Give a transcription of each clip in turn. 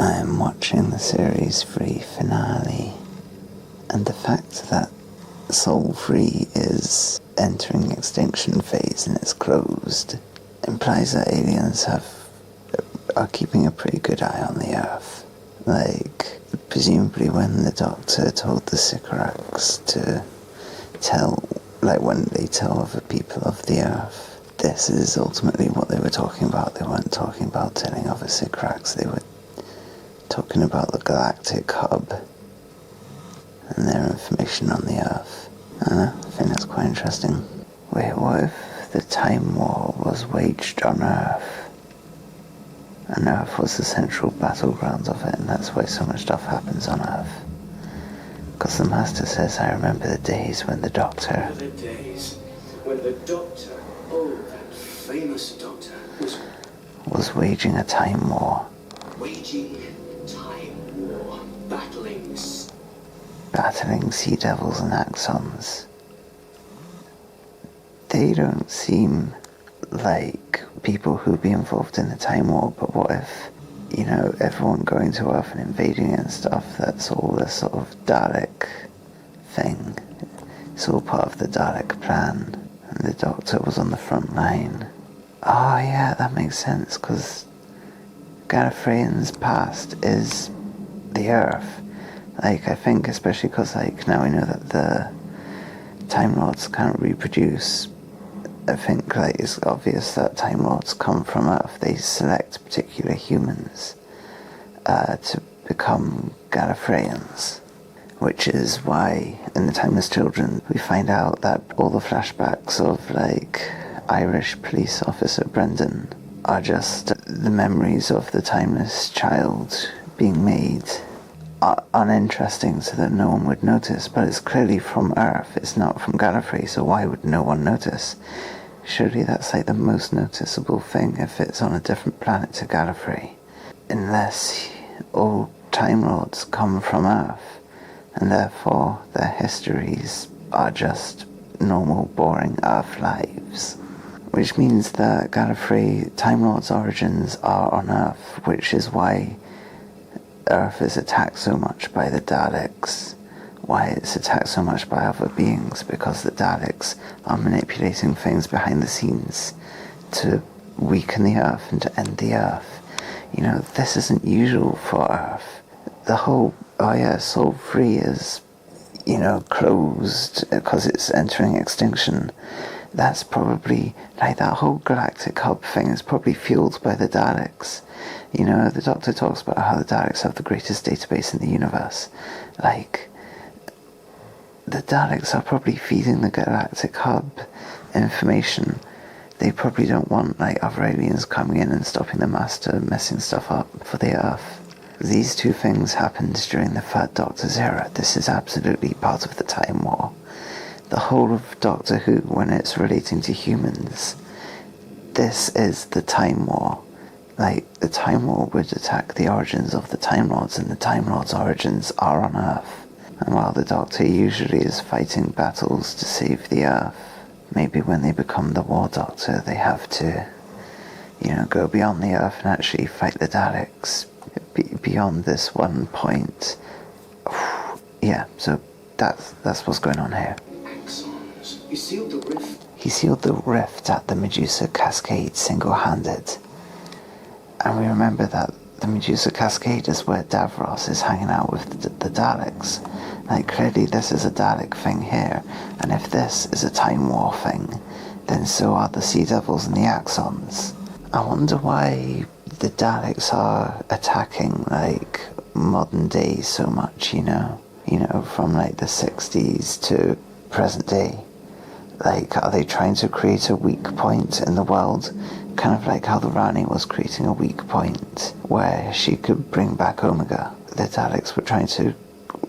I'm watching the Series 3 finale, and the fact that Sol 3 is entering extinction phase and it's closed implies that aliens are keeping a pretty good eye on the Earth. Like, presumably when the Doctor told the Sycorax to tell, like when they tell other people of the Earth, this is ultimately what they were talking about. They weren't talking about telling other Sycorax, they were talking about the galactic hub and their information on the Earth. I think that's quite interesting. Wait, what if the Time War was waged on Earth? And Earth was the central battleground of it, and that's why so much stuff happens on Earth. Because the Master says, I remember the days when the Doctor... Oh, that famous Doctor was waging a time war. Waging time war. Battling sea devils and axons. They don't seem like people who'd be involved in the Time War, but what if, everyone going to Earth and invading it and stuff, that's all this sort of Dalek thing. It's all part of the Dalek plan, and the Doctor was on the front line. Oh yeah, that makes sense, because Gallifreyan's past is the Earth. Like, I think, especially because, now we know that the Time Lords can't reproduce, I think, it's obvious that Time Lords come from Earth. They select particular humans to become Gallifreyans, which is why in The Timeless Children we find out that all the flashbacks of, Irish police officer Brendan are just the memories of the Timeless Child being made uninteresting so that no one would notice, but it's clearly from Earth, it's not from Gallifrey, so why would no one notice? Surely that's the most noticeable thing if it's on a different planet to Gallifrey. Unless all Time Lords come from Earth, and therefore their histories are just normal, boring Earth lives. Which means that Gallifrey Time Lord's origins are on Earth, which is why Earth is attacked so much by the Daleks, why it's attacked so much by other beings, because the Daleks are manipulating things behind the scenes to weaken the Earth and to end the Earth. This isn't usual for Earth. The whole, Sol 3 is, closed because it's entering extinction. That's probably, that whole galactic hub thing is probably fueled by the Daleks. The Doctor talks about how the Daleks have the greatest database in the universe. The Daleks are probably feeding the galactic hub information. They probably don't want, other aliens coming in and stopping the Master messing stuff up for the Earth. These two things happened during the Third Doctor's era. This is absolutely part of the Time War. The whole of Doctor Who, when it's relating to humans, this is the Time War. The Time War would attack the origins of the Time Lords, and the Time Lords' origins are on Earth. And while the Doctor usually is fighting battles to save the Earth, maybe when they become the War Doctor, they have to, go beyond the Earth and actually fight the Daleks beyond this one point. Yeah, so that's what's going on here. Axons. You sealed the rift. He sealed the rift at the Medusa Cascade single-handed. And we remember that the Medusa Cascade is where Davros is hanging out with the Daleks. Clearly this is a Dalek thing here, and if this is a Time War thing, then so are the Sea Devils and the Axons. I wonder why the Daleks are attacking, modern day so much, from, the 60s to present day. Are they trying to create a weak point in the world? Kind of like how the Rani was creating a weak point where she could bring back Omega. The Daleks were trying to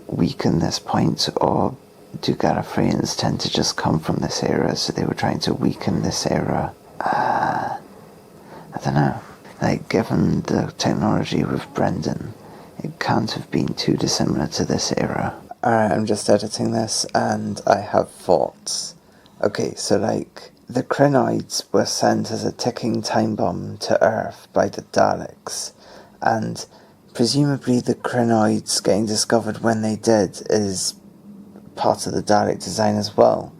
weaken this point, or do Gallifreyans tend to just come from this era, so they were trying to weaken this era? I don't know. Given the technology with Brendan, it can't have been too dissimilar to this era. Alright, I'm just editing this, and I have thoughts. Okay, so the Krenoids were sent as a ticking time bomb to Earth by the Daleks, and presumably the crinoids getting discovered when they did is part of the Dalek design as well.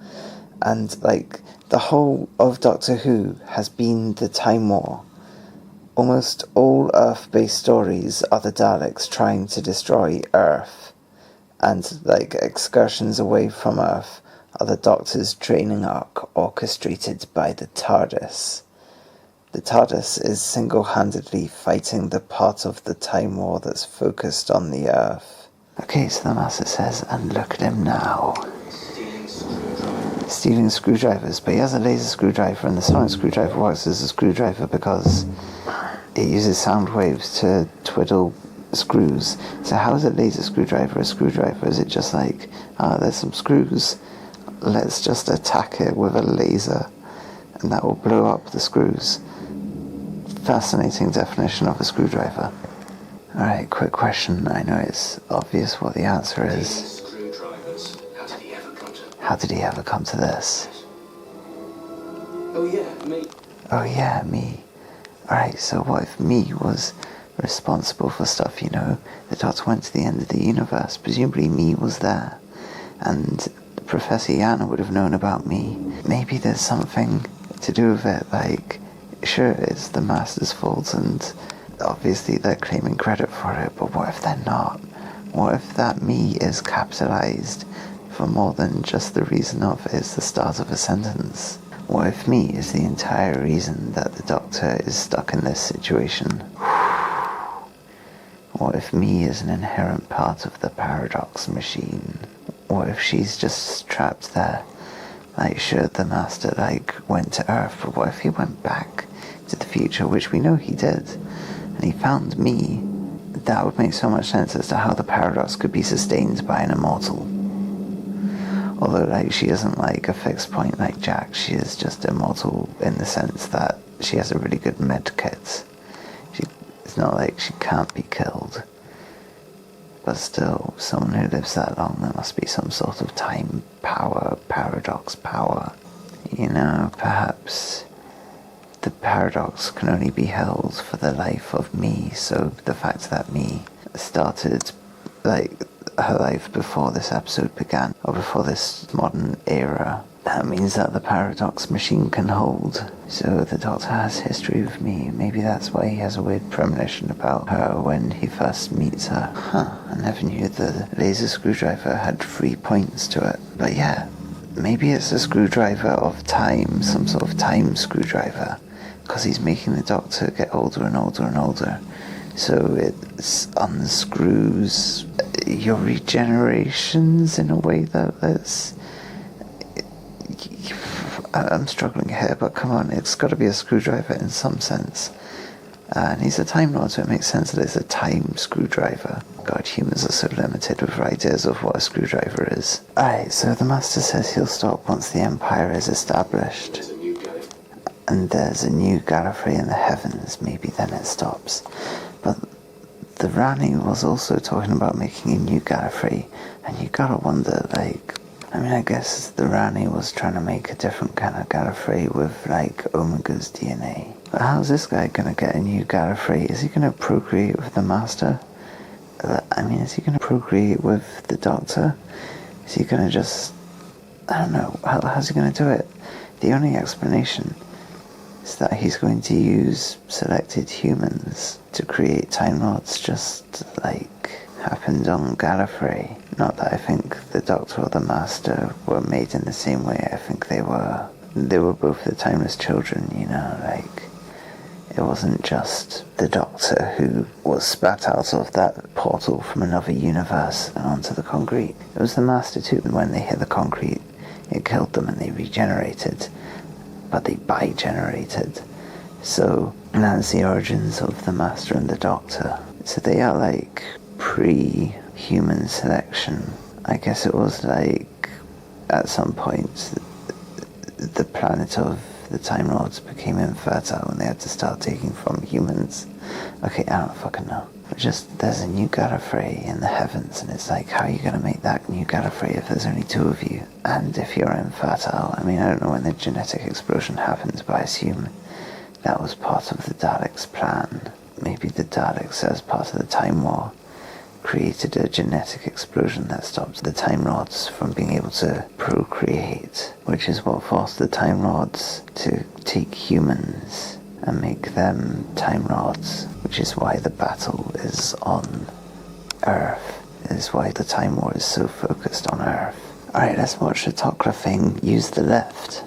And, like, the whole of Doctor Who has been the Time War. Almost all Earth-based stories are the Daleks trying to destroy Earth. And, like, excursions away from Earth are the Doctor's training arc orchestrated by the TARDIS. The TARDIS is single-handedly fighting the part of the Time War that's focused on the Earth. Okay, so the Master says, and look at him now. Stealing screwdrivers, but he has a laser screwdriver, and the sonic screwdriver works as a screwdriver because it uses sound waves to twiddle screws. So how is a laser screwdriver a screwdriver? Is it just like, there's some screws, let's just attack it with a laser, and that will blow up the screws? Fascinating definition of a screwdriver. Alright, quick question. I know it's obvious what the answer is. Screwdrivers. How did he ever come to this? Oh yeah, me. Oh yeah, me. Alright, so what if me was responsible for stuff, you know? The Doctor went to the end of the universe. Presumably me was there. And Professor Yana would have known about me. Maybe there's something to do with it, like, sure, it's the Master's fault, and obviously they're claiming credit for it, but what if they're not? What if that me is capitalized for more than just the reason of it's the start of a sentence? What if me is the entire reason that the Doctor is stuck in this situation? What if me is an inherent part of the paradox machine? What if she's just trapped there? Like, sure, the Master, like, went to Earth, but what if he went back to the future, which we know he did, and he found me? That would make so much sense as to how the paradox could be sustained by an immortal. Although, like, she isn't, like, a fixed point like Jack. She is just immortal in the sense that she has a really good med kit. It's not like she can't be killed. But still, someone who lives that long, there must be some sort of time power, paradox power. You know, perhaps the paradox can only be held for the life of me, so the fact that me started, like, her life before this episode began, or before this modern era, that means that the paradox machine can hold. So the Doctor has history with me. Maybe that's why he has a weird premonition about her when he first meets her. I never knew the laser screwdriver had 3 points to it. But yeah, maybe it's a screwdriver of time, some sort of time screwdriver, because he's making the Doctor get older and older and older. So it unscrews your regenerations in a way that's... I'm struggling here, but come on, it's got to be a screwdriver in some sense. And he's a Time Lord, so it makes sense that it's a time screwdriver. God, humans are so limited with ideas of what a screwdriver is. Alright, so the Master says he'll stop once the Empire is established. And there's a new Gallifrey in the heavens, maybe then it stops. But the Rani was also talking about making a new Gallifrey, and you gotta wonder, like, I mean, I guess the Rani was trying to make a different kind of Gallifrey with, like, Omega's DNA. But how's this guy gonna get a new Gallifrey? Is he gonna procreate with the Master? I mean, is he gonna procreate with the Doctor? Is he gonna just... I don't know, how's he gonna do it? The only explanation is that he's going to use selected humans to create Time Lords, just like happened on Gallifrey. Not that I think the Doctor or the Master were made in the same way. I think they were both the Timeless Children, you know, like, it wasn't just the Doctor who was spat out of that portal from another universe and onto the concrete. It was the Master too, and when they hit the concrete, it killed them and they regenerated, but they bi-generated. So that's the origins of the Master and the Doctor. So they are like pre-human selection. I guess it was like, at some point, the planet of the Time Lords became infertile and they had to start taking from humans. Okay, I don't fucking know. But just, there's a new Gallifrey in the heavens, and it's like, how are you going to make that new Gallifrey if there's only 2 of you? And if you're infertile, I mean, I don't know when the genetic explosion happened, but I assume that was part of the Daleks' plan. maybe the Daleks, as part of the Time War, created a genetic explosion that stopped the Time Lords from being able to procreate, which is what forced the Time Lords to take humans and make them Time Lords, which is why the battle is on Earth. Is why the Time War is so focused on Earth. Alright, let's watch the Tok'ra thing use the lift.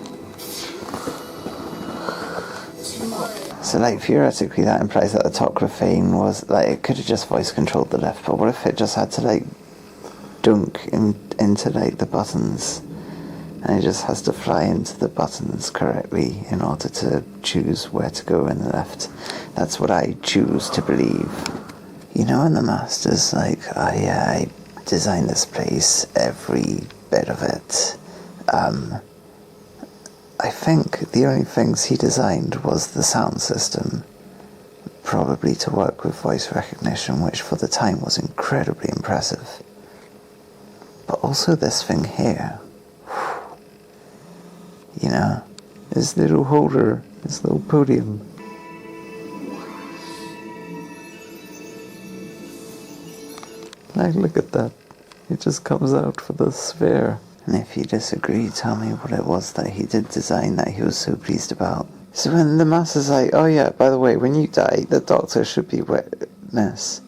So, like, theoretically that implies that the Tok'ra thing was, like, it could have just voice controlled the lift, but what if it just had to, like, dunk into, like, the buttons, and it just has to fly into the buttons correctly in order to choose where to go in the lift? That's what I choose to believe. You know, and the Master's like, oh yeah, I designed this place, every bit of it. I think the only things he designed was the sound system, probably to work with voice recognition, which for the time was incredibly impressive. But also this thing here. You know, this little holder, this little podium. Like, look at that. It just comes out for the sphere. And if you disagree, tell me what it was that he did design that he was so pleased about. So when the Master's like, oh yeah, by the way, when you die, the Doctor should be witness.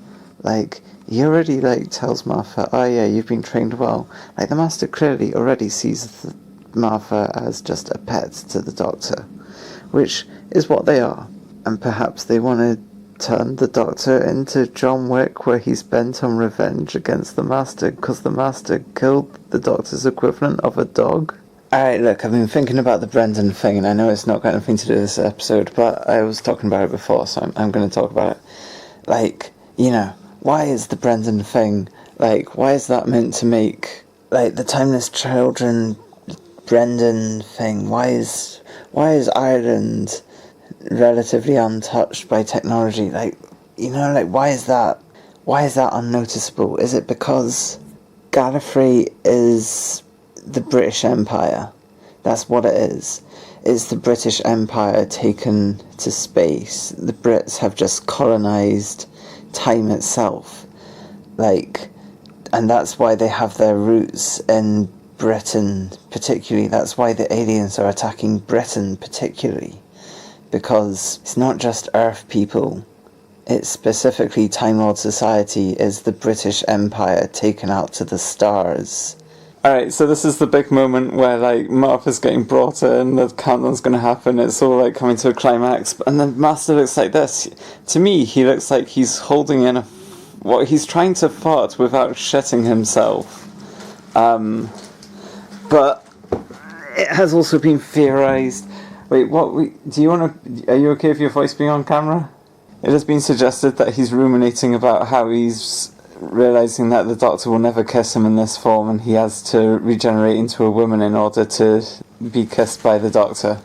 Like, he already, like, tells Martha, oh yeah, you've been trained well. Like, the Master clearly already sees Martha as just a pet to the Doctor, which is what they are. And perhaps they want to turn the Doctor into John Wick, where he's bent on revenge against the Master because the Master killed the Doctor's equivalent of a dog. Alright, look, I've been thinking about the Brendan thing, and I know it's not got anything to do with this episode, but I was talking about it before, so I'm going to talk about it. Like, you know, why is the Brendan thing, like, why is that meant to make, like, the Timeless Children Brendan thing? Why is Ireland relatively untouched by technology? Like, you know, like, why is that unnoticeable? Is it because Gallifrey is the British Empire? That's what it is. It's the British Empire taken to space. The Brits have just colonized time itself, like, and that's why they have their roots in Britain particularly. That's why the aliens are attacking Britain particularly, because it's not just Earth people, it's specifically Time Lord society is the British Empire taken out to the stars. Alright, so this is the big moment where, like, Martha's getting brought in, the countdown's gonna happen, it's all, like, coming to a climax, and the Master looks like this. To me, he looks like he's holding in he's trying to fart without shitting himself. But it has also been theorized. Wait, are you okay with your voice being on camera? It has been suggested that he's ruminating about how he's realizing that the Doctor will never kiss him in this form, and he has to regenerate into a woman in order to be kissed by the Doctor.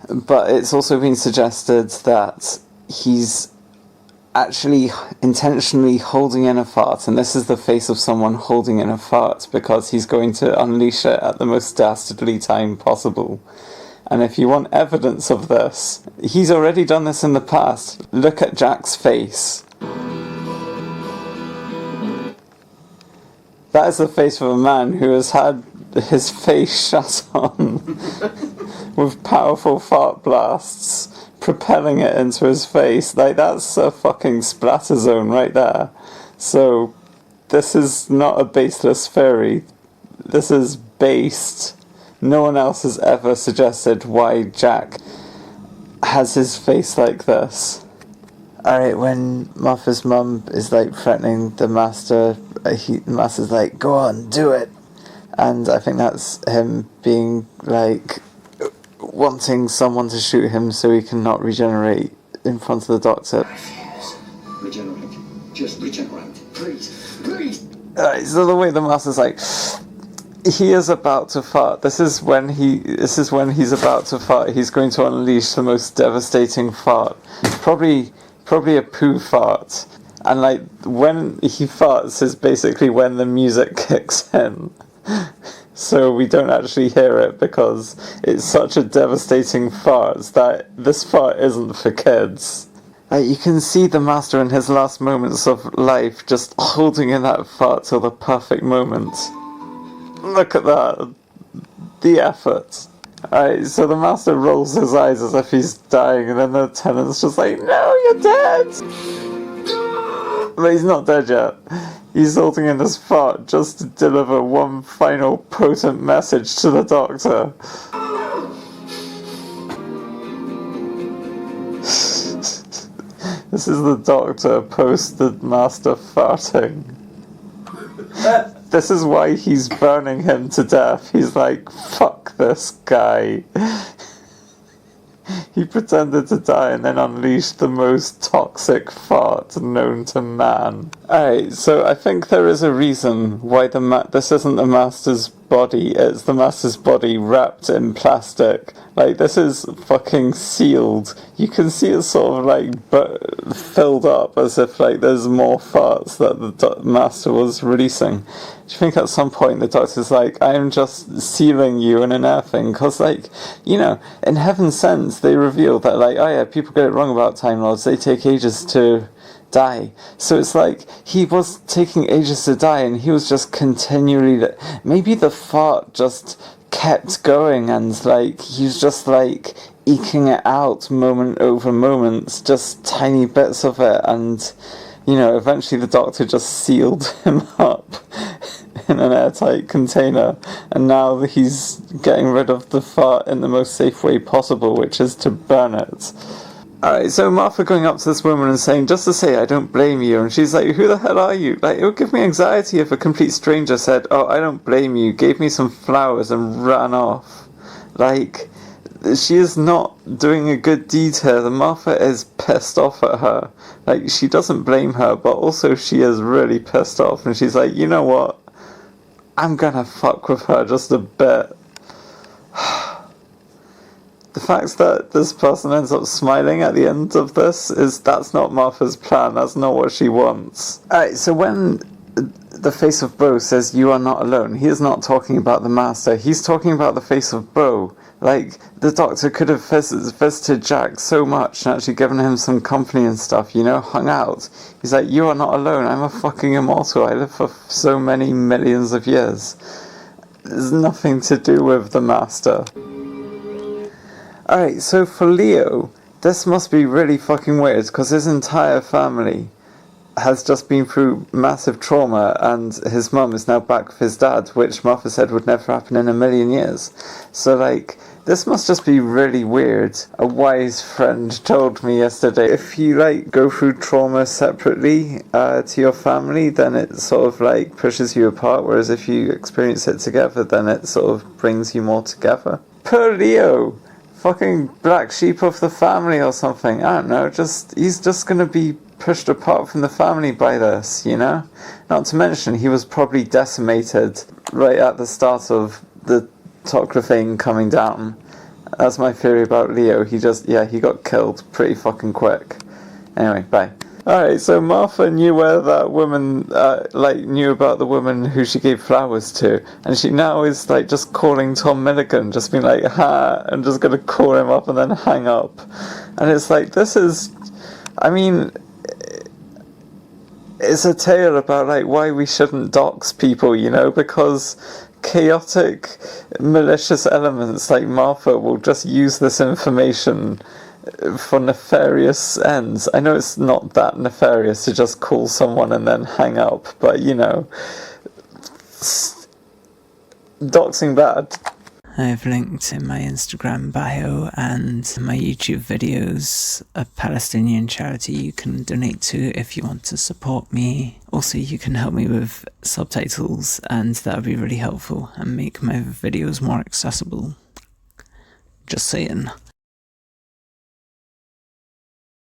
But it's also been suggested that he's actually intentionally holding in a fart, and this is the face of someone holding in a fart, because he's going to unleash it at the most dastardly time possible. And if you want evidence of this, he's already done this in the past. Look at Jack's face. That is the face of a man who has had his face shut on with powerful fart blasts propelling it into his face. Like, that's a fucking splatter zone right there. So this is not a baseless theory. This is based. No one else has ever suggested why Jack has his face like this. Alright, when Martha's mum is, like, threatening the Master, the Master's like, go on, do it. And I think that's him being, like, wanting someone to shoot him so he cannot regenerate in front of the Doctor. Regenerate. Just regenerate. Please. Please. Alright, so the way the Master's like, he is about to fart. This is when he's about to fart. He's going to unleash the most devastating fart. Probably a poo fart. And, like, when he farts is basically when the music kicks in. So we don't actually hear it because it's such a devastating fart that this fart isn't for kids. You can see the Master in his last moments of life just holding in that fart till the perfect moment. Look at that. The effort. Alright, so the Master rolls his eyes as if he's dying, and then the Lieutenant's just like, no, you're dead! But he's not dead yet. He's holding in this fart just to deliver one final potent message to the Doctor. This is the Doctor post the Master farting. This is why he's burning him to death. He's like, fuck this guy. He pretended to die and then unleashed the most toxic fart known to man. Alright, so I think there is a reason why this isn't the Master's body, it's the Master's body wrapped in plastic. Like, this is fucking sealed. You can see it sort of like filled up as if like there's more farts that the Master was releasing. Do you think at some point the Doctor's like, I'm just sealing you in an air thing? Because, like, you know, in Heaven Sent, they reveal that, like, oh yeah, people get it wrong about Time Lords. They take ages to die. So it's like, he was taking ages to die, and he was just continually... Maybe the fart just kept going, and, like, he was just, like, eking it out moment over moment, just tiny bits of it, and... You know, eventually the Doctor just sealed him up in an airtight container, and now he's getting rid of the fart in the most safe way possible, which is to burn it. Alright, so Martha going up to this woman and saying, just to say I don't blame you, and she's like, who the hell are you? Like, it would give me anxiety if a complete stranger said, oh, I don't blame you, gave me some flowers and ran off. Like... She is not doing a good deed here. The Martha is pissed off at her. Like, she doesn't blame her, but also she is really pissed off. And she's like, you know what? I'm gonna fuck with her just a bit. The fact that this person ends up smiling at the end of this that's not Martha's plan. That's not what she wants. Alright, so when the face of Bo says, you are not alone, he is not talking about the Master. He's talking about the face of Bo. Like, the Doctor could have visited Jack so much and actually given him some company and stuff, you know, hung out. He's like, you are not alone, I'm a fucking immortal, I live for so many millions of years. There's nothing to do with the Master. Alright, so for Leo, this must be really fucking weird, because his entire family has just been through massive trauma, and his mum is now back with his dad, which Martha said would never happen in a million years. So, like, this must just be really weird. A wise friend told me yesterday, if you, like, go through trauma separately to your family, then it sort of, like, pushes you apart, whereas if you experience it together, then it sort of brings you more together. Poor Leo! Fucking black sheep of the family or something. I don't know, he's just gonna be pushed apart from the family by this, you know? Not to mention, he was probably decimated right at the start of the Tok'ra thing coming down. That's my theory about Leo. He got killed pretty fucking quick. Anyway, bye. Alright, so Martha knew where that woman, knew about the woman who she gave flowers to, and she now is, like, just calling Tom Milligan, just being like, ha, and just gonna call him up and then hang up. And it's like, this is, I mean... It's a tale about, like, why we shouldn't dox people, you know, because chaotic, malicious elements like Martha will just use this information for nefarious ends. I know it's not that nefarious to just call someone and then hang up, but, you know, doxing bad. I've linked in my Instagram bio and my YouTube videos a Palestinian charity you can donate to if you want to support me. Also, you can help me with subtitles, and that would be really helpful and make my videos more accessible. Just saying.